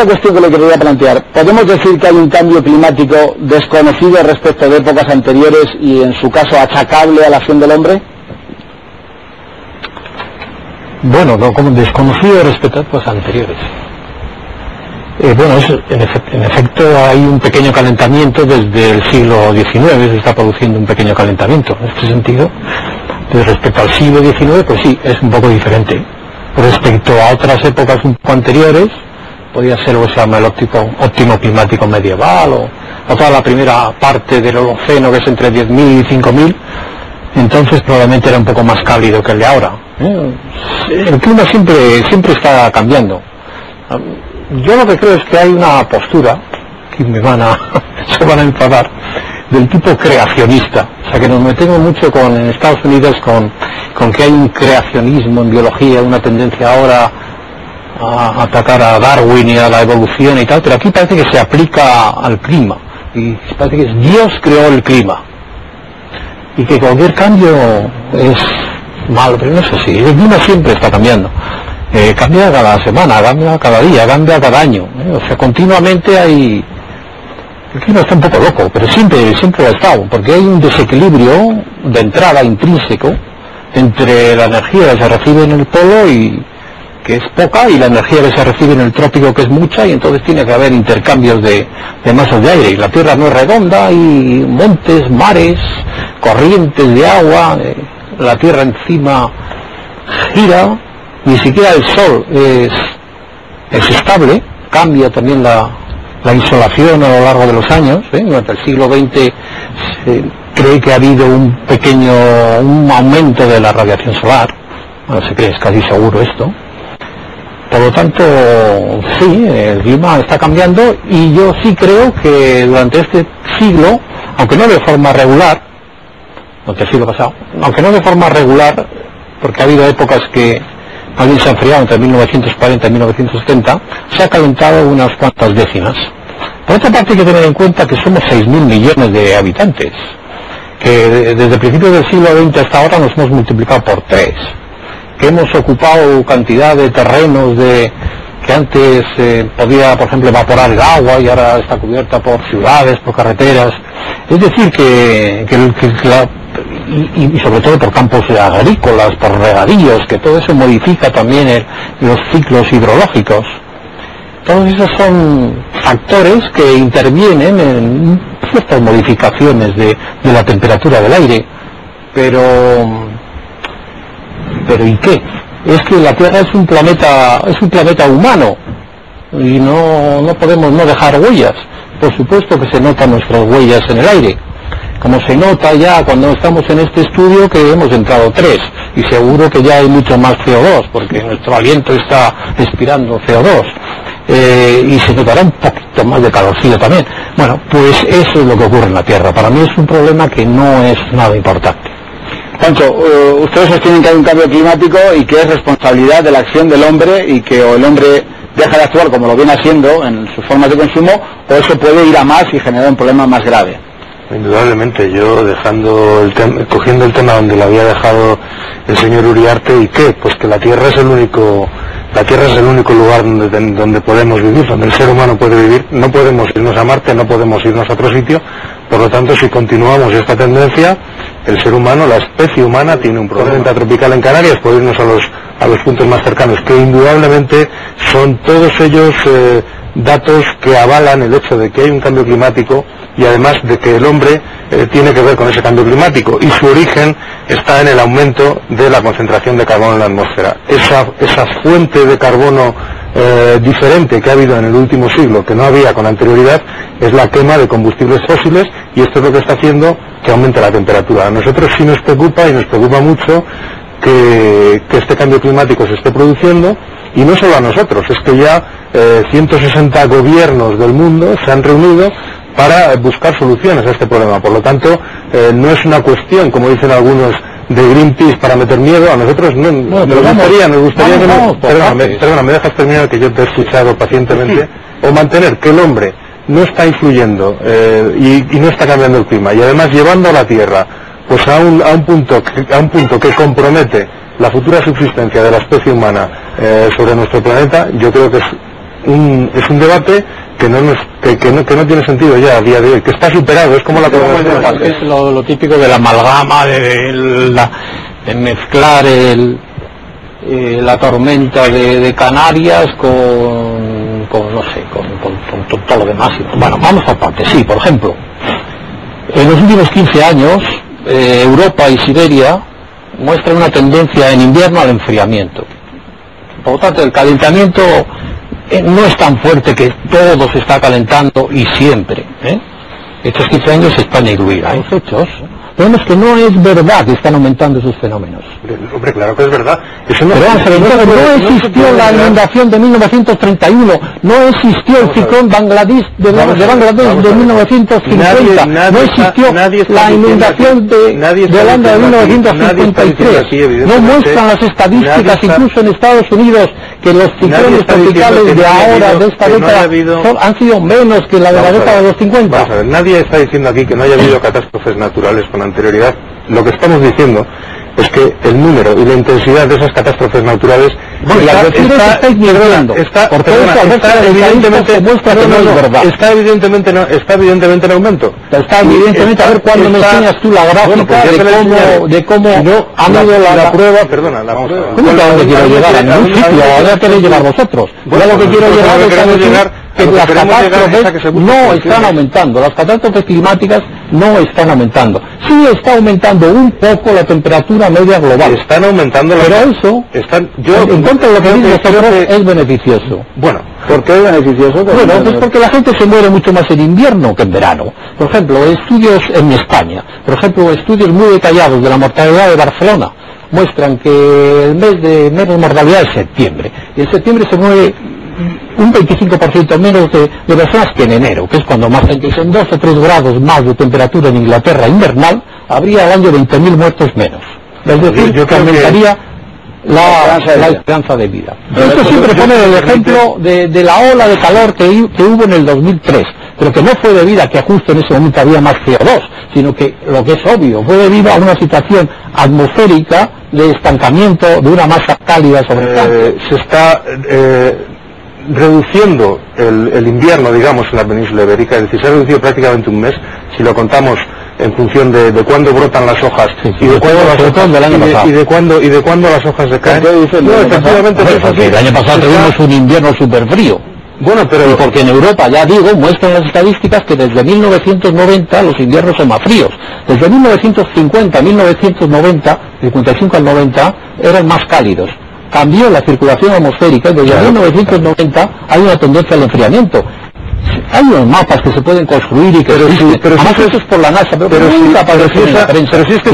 otra cuestión que le quería plantear. ¿Podemos decir que hay un cambio climático desconocido respecto de épocas anteriores y, en su caso, achacable a la acción del hombre? Bueno, no como desconocido respecto a épocas anteriores. Bueno, en efecto hay un pequeño calentamiento desde el siglo XIX, se está produciendo un pequeño calentamiento en este sentido. Respecto al siglo XIX, pues sí, es un poco diferente. Respecto a otras épocas un poco anteriores, podría ser lo que se llama el óptimo climático medieval, o toda la primera parte del Holoceno, que es entre 10.000 y 5.000, entonces probablemente era un poco más cálido que el de ahora. El clima siempre está cambiando. Yo lo que creo es que hay una postura, que se van a enfadar, del tipo creacionista. O sea, que nos metemos mucho en Estados Unidos con que hay un creacionismo en biología, una tendencia ahora a atacar a Darwin y a la evolución y tal, pero aquí parece que se aplica al clima, y parece que Dios creó el clima, y que cualquier cambio es malo, pero no es así. El clima siempre está cambiando. Cambia cada semana, cambia cada día, cambia cada año. O sea, continuamente hay... El clima está un poco loco, pero siempre lo ha estado, porque hay un desequilibrio de entrada intrínseco entre la energía que se recibe en el polo, y que es poca, y la energía que se recibe en el trópico, que es mucha, y entonces tiene que haber intercambios de masas de aire. Y la Tierra no es redonda, hay montes, mares, corrientes de agua, la Tierra encima gira. Ni siquiera el Sol es estable, cambia también la insolación a lo largo de los años. Durante el siglo XX se cree que ha habido un aumento de la radiación solar. Bueno, se cree, es casi seguro esto. Por lo tanto, sí, el clima está cambiando, y yo sí creo que durante este siglo, aunque no de forma regular, durante el siglo pasado, aunque no de forma regular, porque ha habido épocas que alguien se ha enfriado entre 1940 y 1970, se ha calentado unas cuantas décimas. Por otra parte, hay que tener en cuenta que somos 6.000 millones de habitantes, que desde principios del siglo XX hasta ahora nos hemos multiplicado por 3, que hemos ocupado cantidad de terrenos que antes podía, por ejemplo, evaporar el agua, y ahora está cubierta por ciudades, por carreteras. Es decir, y sobre todo por campos agrícolas, por regadíos, que todo eso modifica también los ciclos hidrológicos. Todos esos son factores que intervienen en ciertas modificaciones de la temperatura del aire. Pero ¿y qué? Es que la Tierra es un planeta humano, y no podemos no dejar huellas. Por supuesto que se notan nuestras huellas en el aire, como se nota ya cuando estamos en este estudio, que hemos entrado 3, y seguro que ya hay mucho más CO2, porque nuestro aliento está expirando CO2, y se notará un poquito más de calorcillo también. Bueno, pues eso es lo que ocurre en la Tierra. Para mí es un problema que no es nada importante. Pancho, ustedes sostienen que hay un cambio climático y que es responsabilidad de la acción del hombre, y que o el hombre deja de actuar como lo viene haciendo en sus formas de consumo, o eso puede ir a más y generar un problema más grave. Indudablemente, yo cogiendo el tema donde lo había dejado el señor Uriarte, ¿y qué? Pues que la Tierra es el único lugar donde podemos vivir, donde el ser humano puede vivir. No podemos irnos a Marte, no podemos irnos a otro sitio. Por lo tanto, si continuamos esta tendencia, el ser humano, la especie humana, tiene un problema. Tropical en Canarias, por irnos a los puntos más cercanos, que indudablemente son todos ellos datos que avalan el hecho de que hay un cambio climático, y además de que el hombre tiene que ver con ese cambio climático, y su origen está en el aumento de la concentración de carbono en la atmósfera. Esa fuente de carbono diferente que ha habido en el último siglo, que no había con anterioridad, es la quema de combustibles fósiles, y esto es lo que está haciendo que aumente la temperatura. A nosotros sí nos preocupa, y nos preocupa mucho, que este cambio climático se esté produciendo, y no solo a nosotros, es que ya 160 gobiernos del mundo se han reunido para buscar soluciones a este problema. Por lo tanto, no es una cuestión, como dicen algunos, de Greenpeace para meter miedo. A nosotros nos gustaría que perdona, ¿me dejas terminar, que yo te he escuchado pacientemente? O mantener que el hombre no está influyendo y no está cambiando el clima, y además llevando a la Tierra pues a un punto que compromete la futura subsistencia de la especie humana sobre nuestro planeta. Yo creo que es un debate que no tiene sentido ya a día de hoy, que está superado, es como la colaboración. Es lo típico de la amalgama, de mezclar la tormenta de Canarias con todo lo demás. Bueno, vamos a parte. Sí, por ejemplo, en los últimos 15 años Europa y Siberia muestran una tendencia en invierno al enfriamiento. Por lo tanto, el calentamiento no es tan fuerte que todo se está calentando y siempre. Estos 15 años España incluida. Hay hechos. Vemos que no es verdad que están aumentando esos fenómenos. Hombre, claro que es verdad. Eso no, pero vamos a ver, no existió la inundación de 1931, no existió el ciclón Bangladesh de Bangladesh de 1950, no existió la inundación de Holanda de 1953. No muestran las estadísticas, incluso en Estados Unidos, que los ciclones tropicales de ahora, de esta década, han sido menos que la de la década de los 50. Vamos a ver, nadie está diciendo aquí que no haya habido catástrofes naturales con anterioridad. Lo que estamos diciendo es que el número y la intensidad de esas catástrofes naturales está evidentemente en aumento. Está evidentemente, a ver cuándo me enseñas tú la gráfica de cómo han ido la prueba. Perdona, la prueba. ¿Cómo que a dónde quiero llegar? A ningún sitio, ahora queréis llegar vosotros. Yo lo que quiero llegar es a decir que las catástrofes no están aumentando, las catástrofes climáticas no están aumentando. Sí está aumentando un poco la temperatura media global. Están aumentando las... Pero eso, en contra de lo que dice vosotros, es beneficioso. Bueno, ¿por qué es beneficioso? Bueno, pues porque la gente se muere mucho más en invierno que en verano. Por ejemplo, estudios en España, por ejemplo, estudios muy detallados de la mortalidad de Barcelona, muestran que el mes de menos mortalidad es septiembre. Y en septiembre se muere un 25% menos de personas que en enero, que es cuando más gente, en 2 o 3 grados más de temperatura en Inglaterra invernal, habría al año 20.000 muertos menos. Es decir, que aumentaría la esperanza de vida. Esto siempre pone el ejemplo de la ola de calor que hubo en el 2003, pero que no fue debido a que justo en ese momento había más CO2, sino que, lo que es obvio, fue debido a una situación atmosférica de estancamiento de una masa cálida sobre el campo. Se está reduciendo el invierno, digamos, en la península ibérica, es decir, se ha reducido prácticamente un mes, si lo contamos en función de cuándo brotan las hojas y de cuándo las hojas decaen. Efectivamente, porque el año pasado tuvimos un invierno súper frío. Bueno, pero... Y porque en Europa, ya digo, muestran las estadísticas que desde 1990 los inviernos son más fríos. Desde 1950 a 1990, 55 al 90, eran más cálidos. Cambió la circulación atmosférica y desde 1990 hay una tendencia al enfriamiento. Hay unos mapas que se pueden construir y que pero además eso es por la NASA, pero nunca aparecen en la prensa. Pero si es que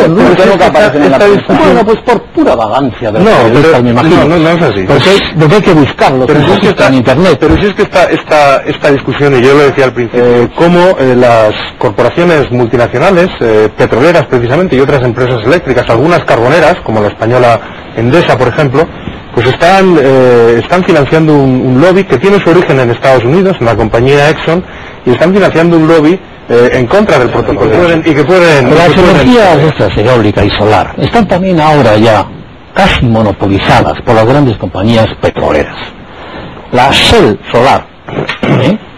nunca aparecen en la prensa. Bueno, pues por pura vagancia de los periodistas, me imagino. No es así. Porque hay que buscarlo, pero si es que está en internet. Pero si es que esta discusión, y yo lo decía al principio, cómo las corporaciones multinacionales, petroleras precisamente, y otras empresas eléctricas, algunas carboneras, como la española Endesa, por ejemplo, pues están financiando un lobby que tiene su origen en Estados Unidos, en la compañía Exxon, y están financiando un lobby en contra del protocolo. Las energías estas, eólica y solar, están también ahora ya casi monopolizadas por las grandes compañías petroleras. La Shell Solar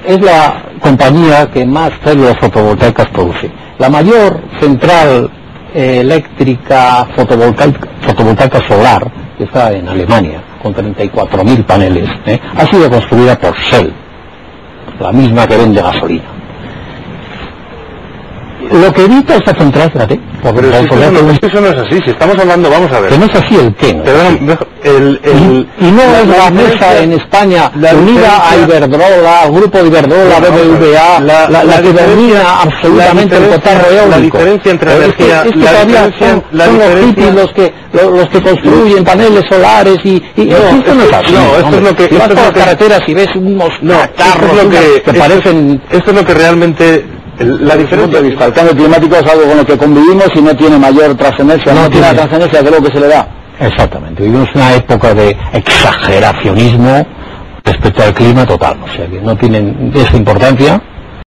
es la compañía que más células fotovoltaicas produce. La mayor central eléctrica fotovoltaica solar, que está en Alemania, con 34.000 paneles, ha sido construida por Shell, la misma que vende gasolina. Lo que evita esta central, fíjate, eso no es así, si estamos hablando, vamos a ver. Que no es así el qué, ¿no? Perdón, y no es la mesa en España unida a Iberdrola, al grupo de Iberdrola, BBVA, la que domina absolutamente el cotarro eólico. La diferencia entre energía... son los hippies los que construyen paneles solares y esto no es así. No, esto es lo que... Vas por las carreteras y ves unos carros que parecen... Esto es lo que realmente... La diferencia de vista, el cambio climático es algo con lo que convivimos y no tiene mayor trascendencia, no tiene la trascendencia de lo que se le da. Exactamente, vivimos una época de exageracionismo respecto al clima total, o sea que no tienen esa importancia.